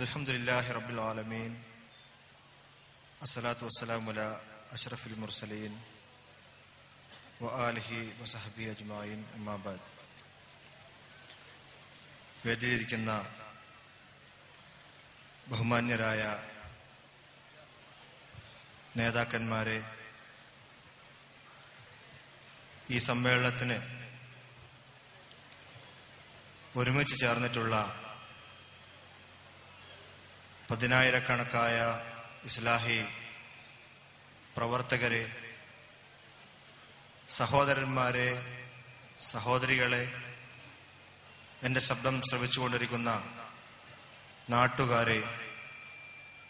അൽഹംദുലില്ലാഹി റബ്ബിൽ ആലമീൻ അസ്സലാത്തു വസ്സലാമു അലാ അഷ്റഫിൽ മുർസലീൻ വആലിഹി വസഹബിഹി അജ്മഈൻ അമ്മാ ബഅദ്. വേദിയിലിരിക്കുന്ന ബഹുമാന്യരായ നേതാക്കന്മാരെ, ഈ സമ്മേളനത്തിന് ഒരുമിച്ച് ചേർന്നിട്ടുള്ള പതിനായിരക്കണക്കായ ഇസ്ലാഹി പ്രവർത്തകരെ, സഹോദരന്മാരെ, സഹോദരികളെ, എന്റെ ശബ്ദം ശ്രവിച്ചുകൊണ്ടിരിക്കുന്ന നാട്ടുകാരെ,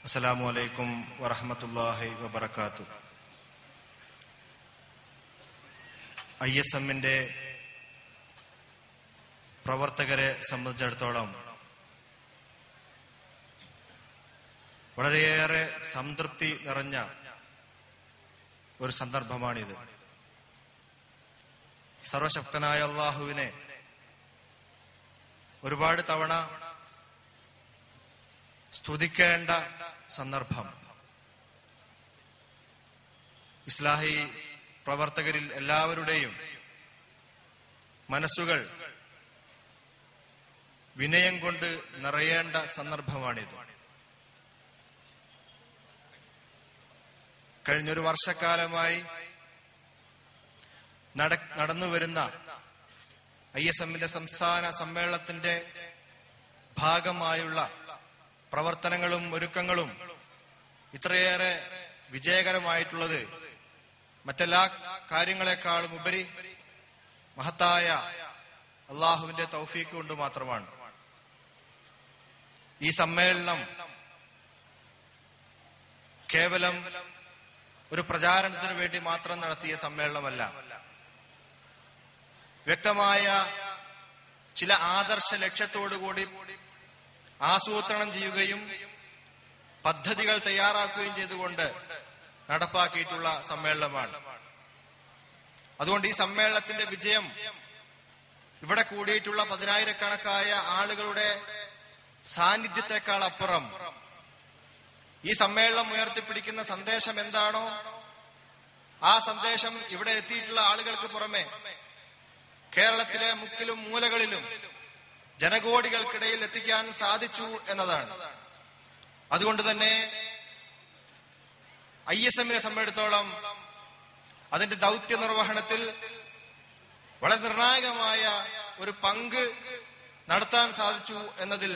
അസ്സലാമു അലൈക്കും വറഹ്മത്തുള്ളാഹി വബറകാതുഹു. ISMന്റെ പ്രവർത്തകരെ സംബന്ധിച്ചിടത്തോളം വളരെയേറെ സംതൃപ്തി നിറഞ്ഞ ഒരു സന്ദർഭമാണിത്. സർവശക്തനായ അല്ലാഹുവിനെ ഒരുപാട് തവണ സ്തുതിക്കേണ്ട സന്ദർഭം. ഇസ്ലാഹി പ്രവർത്തകരിൽ എല്ലാവരുടെയും മനസ്സുകൾ വിനയം കൊണ്ട് നിറയേണ്ട സന്ദർഭമാണിത്. കഴിഞ്ഞൊരു വർഷക്കാലമായി നടന്നുവരുന്ന ISMന്റെ സംസ്ഥാന സമ്മേളനത്തിന്റെ ഭാഗമായുള്ള പ്രവർത്തനങ്ങളും ഒരുക്കങ്ങളും ഇത്രയേറെ വിജയകരമായിട്ടുള്ളത് മറ്റെല്ലാ കാര്യങ്ങളെക്കാളും ഉപരി മഹത്തായ അള്ളാഹുവിന്റെ തൗഫീഖ് കൊണ്ട് മാത്രമാണ്. ഈ സമ്മേളനം കേവലം ഒരു പ്രചാരണത്തിന് വേണ്ടി മാത്രം നടത്തിയ സമ്മേളനമല്ല. വ്യക്തമായ ചില ആദർശ ലക്ഷ്യത്തോടുകൂടി ആസൂത്രണം ചെയ്യുകയും പദ്ധതികൾ തയ്യാറാക്കുകയും ചെയ്തുകൊണ്ട് നടപ്പാക്കിയിട്ടുള്ള സമ്മേളനമാണ്. അതുകൊണ്ട് ഈ സമ്മേളനത്തിന്റെ വിജയം ഇവിടെ കൂടിയിട്ടുള്ള പതിനായിരക്കണക്കായ ആളുകളുടെ സാന്നിധ്യത്തെക്കാൾ അപ്പുറം ഈ സമ്മേളനം ഉയർത്തിപ്പിടിക്കുന്ന സന്ദേശം എന്താണോ ആ സന്ദേശം ഇവിടെ എത്തിയിട്ടുള്ള ആളുകൾക്ക് പുറമെ കേരളത്തിലെ മുക്കിലും മൂലകളിലും ജനകോടികൾക്കിടയിൽ എത്തിക്കാൻ സാധിച്ചു എന്നതാണ്. അതുകൊണ്ട് തന്നെ ISMനെ സംബന്ധിച്ചിടത്തോളം അതിന്റെ ദൗത്യ നിർവഹണത്തിൽ വളരെ നിർണായകമായ ഒരു പങ്ക് നടത്താൻ സാധിച്ചു എന്നതിൽ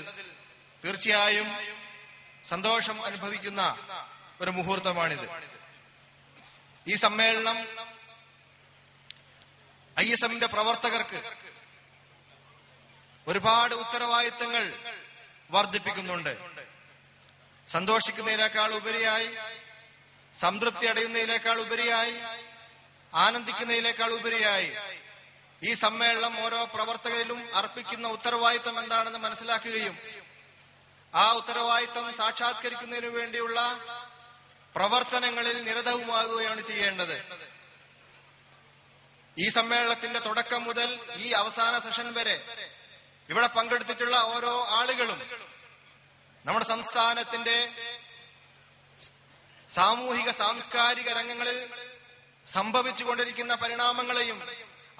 തീർച്ചയായും സന്തോഷം അനുഭവിക്കുന്ന ഒരു മുഹൂർത്തമാണിത്. ഈ സമ്മേളനം ISMന്റെ പ്രവർത്തകർക്ക് ഒരുപാട് ഉത്തരവാദിത്തങ്ങൾ വർദ്ധിപ്പിക്കുന്നുണ്ട്. സന്തോഷിക്കുന്നതിനേക്കാൾ ഉപരിയായി, സംതൃപ്തി അടയുന്നതിനേക്കാൾ ഉപരിയായി, ആനന്ദിക്കുന്നതിനേക്കാൾ ഉപരിയായി ഈ സമ്മേളനം ഓരോ പ്രവർത്തകരിലും അർപ്പിക്കുന്ന ഉത്തരവാദിത്തം എന്താണെന്ന് മനസ്സിലാക്കുകയും ആ ഉത്തരവാദിത്തം സാക്ഷാത്കരിക്കുന്നതിനു വേണ്ടിയുള്ള പ്രവർത്തനങ്ങളിൽ നിരതവുമാകുകയാണ് ചെയ്യേണ്ടത്. ഈ സമ്മേളനത്തിന്റെ തുടക്കം മുതൽ ഈ അവസാന സെഷൻ വരെ ഇവിടെ പങ്കെടുത്തിട്ടുള്ള ഓരോ ആളുകളും നമ്മുടെ സംസ്ഥാനത്തിന്റെ സാമൂഹിക സാംസ്കാരിക രംഗങ്ങളിൽ സംഭവിച്ചുകൊണ്ടിരിക്കുന്ന പരിണാമങ്ങളെയും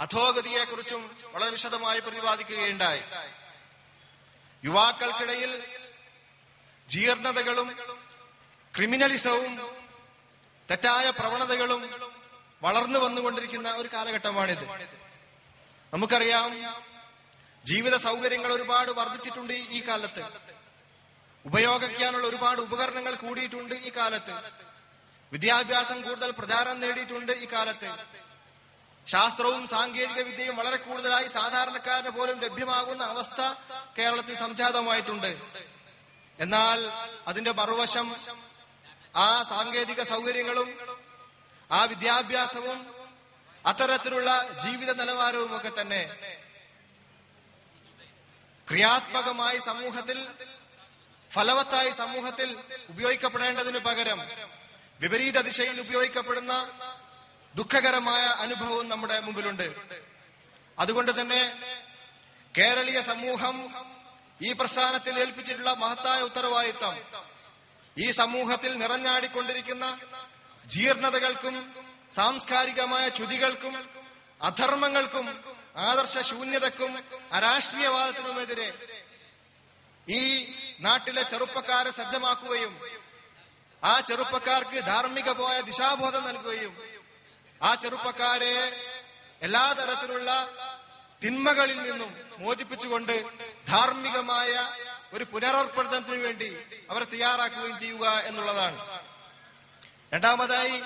അധോഗതിയെക്കുറിച്ചും വളരെ വിശദമായി പ്രതിപാദിക്കുകയുണ്ടായി. യുവാക്കൾക്കിടയിൽ ജീർണതകളും ക്രിമിനലിസവും തെറ്റായ പ്രവണതകളും വളർന്നു വന്നുകൊണ്ടിരിക്കുന്ന ഒരു കാലഘട്ടമാണിത്. നമുക്കറിയാം, ജീവിത സൗകര്യങ്ങൾ ഒരുപാട് വർദ്ധിച്ചിട്ടുണ്ട് ഈ കാലത്ത്. ഉപയോഗിക്കാനുള്ള ഒരുപാട് ഉപകരണങ്ങൾ കൂടിയിട്ടുണ്ട് ഈ കാലത്ത്. വിദ്യാഭ്യാസം കൂടുതൽ പ്രചാരണം നേടിയിട്ടുണ്ട് ഈ കാലത്ത്. ശാസ്ത്രവും സാങ്കേതിക വിദ്യയും വളരെ കൂടുതലായി സാധാരണക്കാരന് പോലും ലഭ്യമാകുന്ന അവസ്ഥ കേരളത്തിൽ സംജാതമായിട്ടുണ്ട്. എന്നാൽ അതിന്റെ മറുവശം ആ സാങ്കേതിക സൗകര്യങ്ങളും ആ വിദ്യാഭ്യാസവും അത്തരത്തിലുള്ള ജീവിത നിലവാരവും ഒക്കെ തന്നെ ക്രിയാത്മകമായി സമൂഹത്തിൽ, ഫലവത്തായി സമൂഹത്തിൽ ഉപയോഗിക്കപ്പെടേണ്ടതിനു പകരം വിപരീത ദിശയിൽ ഉപയോഗിക്കപ്പെടുന്ന ദുഃഖകരമായ അനുഭവവും നമ്മുടെ മുമ്പിലുണ്ട്. അതുകൊണ്ട് തന്നെ കേരളീയ സമൂഹം ഈ പ്രസ്ഥാനത്തിൽ ഏൽപ്പിച്ചിട്ടുള്ള മഹത്തായ ഉത്തരവാദിത്തം ഈ സമൂഹത്തിൽ നിറഞ്ഞാടിക്കൊണ്ടിരിക്കുന്ന ജീർണതകൾക്കും സാംസ്കാരികമായ ച്യുതികൾക്കും അധർമ്മങ്ങൾക്കും ആദർശ ശൂന്യതക്കും അരാഷ്ട്രീയവാദത്തിനുമെതിരെ ഈ നാട്ടിലെ ചെറുപ്പക്കാരെ സജ്ജമാക്കുകയും ആ ചെറുപ്പക്കാർക്ക് ധാർമ്മികമായ ദിശാബോധം നൽകുകയും ആ ചെറുപ്പക്കാരെ എല്ലാ തരത്തിലുള്ള തിന്മകളിൽ നിന്നും മോചിപ്പിച്ചുകൊണ്ട് ധാർമ്മികമായ ഒരു പുനരർപ്പണത്തിന് വേണ്ടി അവരെ തയ്യാറാക്കുകയും ചെയ്യുക എന്നുള്ളതാണ്. രണ്ടാമതായി,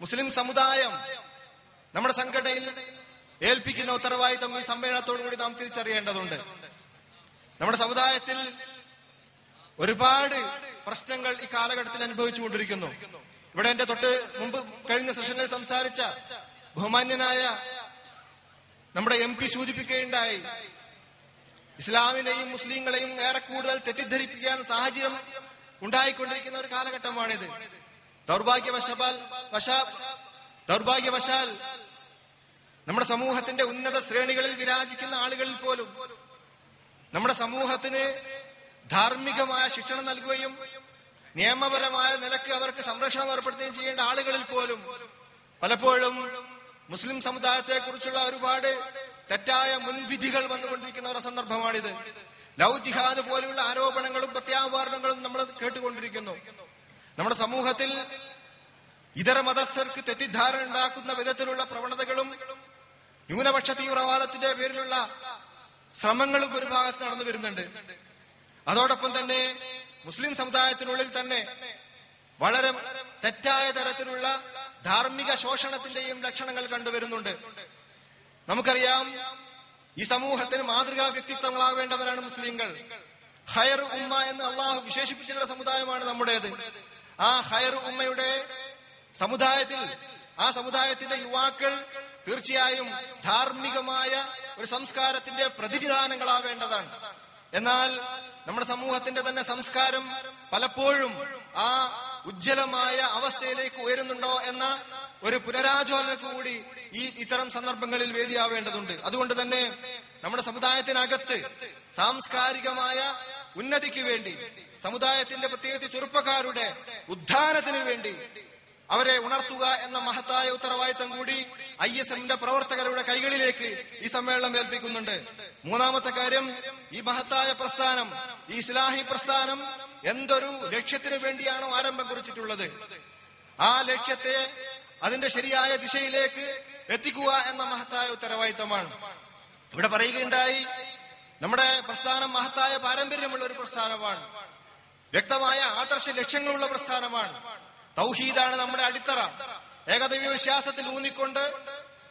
മുസ്ലിം സമുദായം നമ്മുടെ സംഘടനയിൽ ഏൽപ്പിക്കുന്ന ഉത്തരവാദിത്തം ഈ സമ്മേളനത്തോടുകൂടി നാം തിരിച്ചറിയേണ്ടതുണ്ട്. നമ്മുടെ സമുദായത്തിൽ ഒരുപാട് പ്രശ്നങ്ങൾ ഈ കാലഘട്ടത്തിൽ അനുഭവിച്ചുകൊണ്ടിരിക്കുന്നു. ഇവിടെ എന്റെ തൊട്ട് മുമ്പ് കഴിഞ്ഞ സെഷനിൽ സംസാരിച്ച ബഹുമാന്യനായ നമ്മുടെ MP സൂചിപ്പിക്കുകയുണ്ടായി, ഇസ്ലാമിനെയും മുസ്ലിങ്ങളെയും ഏറെ കൂടുതൽ തെറ്റിദ്ധരിപ്പിക്കാൻ സാഹചര്യം ഉണ്ടായിക്കൊണ്ടിരിക്കുന്ന ഒരു കാലഘട്ടമാണിത്. ദൗർഭാഗ്യവശാൽ നമ്മുടെ സമൂഹത്തിന്റെ ഉന്നത ശ്രേണികളിൽ വിരാജിക്കുന്ന ആളുകളിൽ പോലും നമ്മുടെ സമൂഹത്തിന് ധാർമ്മികമായ ശിക്ഷണം നൽകുകയും നിയമപരമായ നിലക്ക് അവർക്ക് സംരക്ഷണം ഏർപ്പെടുത്തുകയും ചെയ്യേണ്ട ആളുകളിൽ പോലും പലപ്പോഴും മുസ്ലിം സമുദായത്തെ കുറിച്ചുള്ള ഒരുപാട് തെറ്റായ മുൻവിധികൾ വന്നുകൊണ്ടിരിക്കുന്ന ഒരു സന്ദർഭമാണിത്. ലവ് ജിഹാദ് പോലെയുള്ള ആരോപണങ്ങളും പ്രത്യാപാദനങ്ങളും നമ്മൾ കേട്ടുകൊണ്ടിരിക്കുന്നു. നമ്മുടെ സമൂഹത്തിൽ ഇതര മതസ്ഥർക്ക് തെറ്റിദ്ധാരണ ഉണ്ടാക്കുന്ന വിധത്തിലുള്ള പ്രവണതകളും ന്യൂനപക്ഷ തീവ്രവാദത്തിന്റെ പേരിലുള്ള ശ്രമങ്ങളും ഒരു ഭാഗത്ത് നടന്നു വരുന്നുണ്ട്. അതോടൊപ്പം തന്നെ മുസ്ലിം സമുദായത്തിനുള്ളിൽ തന്നെ വളരെ തെറ്റായ തരത്തിലുള്ള ധാർമ്മിക ശോഷണത്തിന്റെയും ലക്ഷണങ്ങൾ കണ്ടുവരുന്നുണ്ട്. നമുക്കറിയാം, ഈ സമൂഹത്തിന് മാതൃകാ വ്യക്തിത്വങ്ങളാവേണ്ടവരാണ് മുസ്ലിങ്ങൾ. ഖൈർ ഉമ്മ എന്ന് അള്ളാഹു വിശേഷിപ്പിച്ചിട്ടുള്ള സമുദായമാണ് നമ്മുടേത്. ആ ഖൈർ ഉമ്മയുടെ സമുദായത്തിൽ ആ സമുദായത്തിന്റെ യുവാക്കൾ തീർച്ചയായും ധാർമ്മികമായ ഒരു സംസ്കാരത്തിന്റെ പ്രതിനിധാനങ്ങളാവേണ്ടതാണ്. എന്നാൽ നമ്മുടെ സമൂഹത്തിന്റെ തന്നെ സംസ്കാരം പലപ്പോഴും ആ ഉജ്ജ്വലമായ അവസ്ഥയിലേക്ക് ഉയരുന്നുണ്ടോ എന്ന ഒരു പുനരാചോദനക്ക് കൂടി ഇത്തരം സന്ദർഭങ്ങളിൽ വേദിയാവേണ്ടതുണ്ട്. അതുകൊണ്ട് തന്നെ നമ്മുടെ സമുദായത്തിനകത്ത് സാംസ്കാരികമായ ഉന്നതിക്ക് വേണ്ടി, സമുദായത്തിന്റെ പ്രത്യേകിച്ച് ചെറുപ്പക്കാരുടെ ഉദ്ധാനത്തിന് വേണ്ടി അവരെ ഉണർത്തുക എന്ന മഹത്തായ ഉത്തരവാദിത്തം കൂടി ISMന്റെ പ്രവർത്തകരുടെ കൈകളിലേക്ക് ഈ സമ്മേളനം ഏൽപ്പിക്കുന്നുണ്ട്. മൂന്നാമത്തെ കാര്യം, ഈ മഹത്തായ പ്രസ്ഥാനം, ഈ ഇസ്ലാഹി പ്രസ്ഥാനം എന്തൊരു ലക്ഷ്യത്തിനു വേണ്ടിയാണോ ആരംഭം കുറിച്ചിട്ടുള്ളത്, ആ ലക്ഷ്യത്തെ അതിന്റെ ശരിയായ ദിശയിലേക്ക് എത്തിക്കുക എന്ന മഹത്തായ ഉത്തരവാദിത്തമാണ്. ഇവിടെ പറയുകയുണ്ടായി, നമ്മുടെ പ്രസ്ഥാനം മഹത്തായ പാരമ്പര്യമുള്ള ഒരു പ്രസ്ഥാനമാണ്, വ്യക്തമായ ആദർശ ലക്ഷ്യങ്ങളുള്ള പ്രസ്ഥാനമാണ്. തൗഹീദാണ് നമ്മുടെ അടിത്തറ. ഏകദൈവ വിശ്വാസത്തിൽ ഊന്നിക്കൊണ്ട്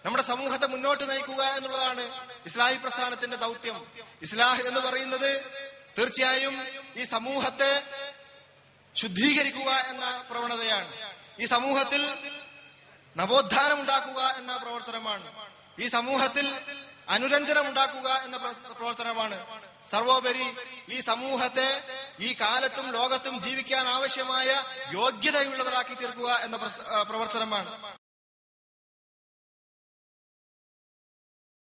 നമ്മുടെ സമൂഹത്തെ മുന്നോട്ട് നയിക്കുക എന്നുള്ളതാണ് ഇസ്ലാഹി പ്രസ്ഥാനത്തിന്റെ ദൗത്യം. ഇസ്ലാഹ് എന്ന് പറയുന്നത് തീർച്ചയായും ഈ സമൂഹത്തെ ശുദ്ധീകരിക്കുക എന്ന പ്രവണതയാണ്. ഈ സമൂഹത്തിൽ നവോത്ഥാനം ഉണ്ടാക്കുക എന്ന പ്രവർത്തനമാണ്. ഈ സമൂഹത്തിൽ അനുരഞ്ജനം ഉണ്ടാക്കുക എന്ന പ്രവർത്തനമാണ്. സർവോപരി ഈ സമൂഹത്തെ ഈ കാലത്തും ലോകത്തും ജീവിക്കാൻ ആവശ്യമായ യോഗ്യതയുള്ളവരാക്കി തീർക്കുക എന്ന പ്രവർത്തനമാണ്.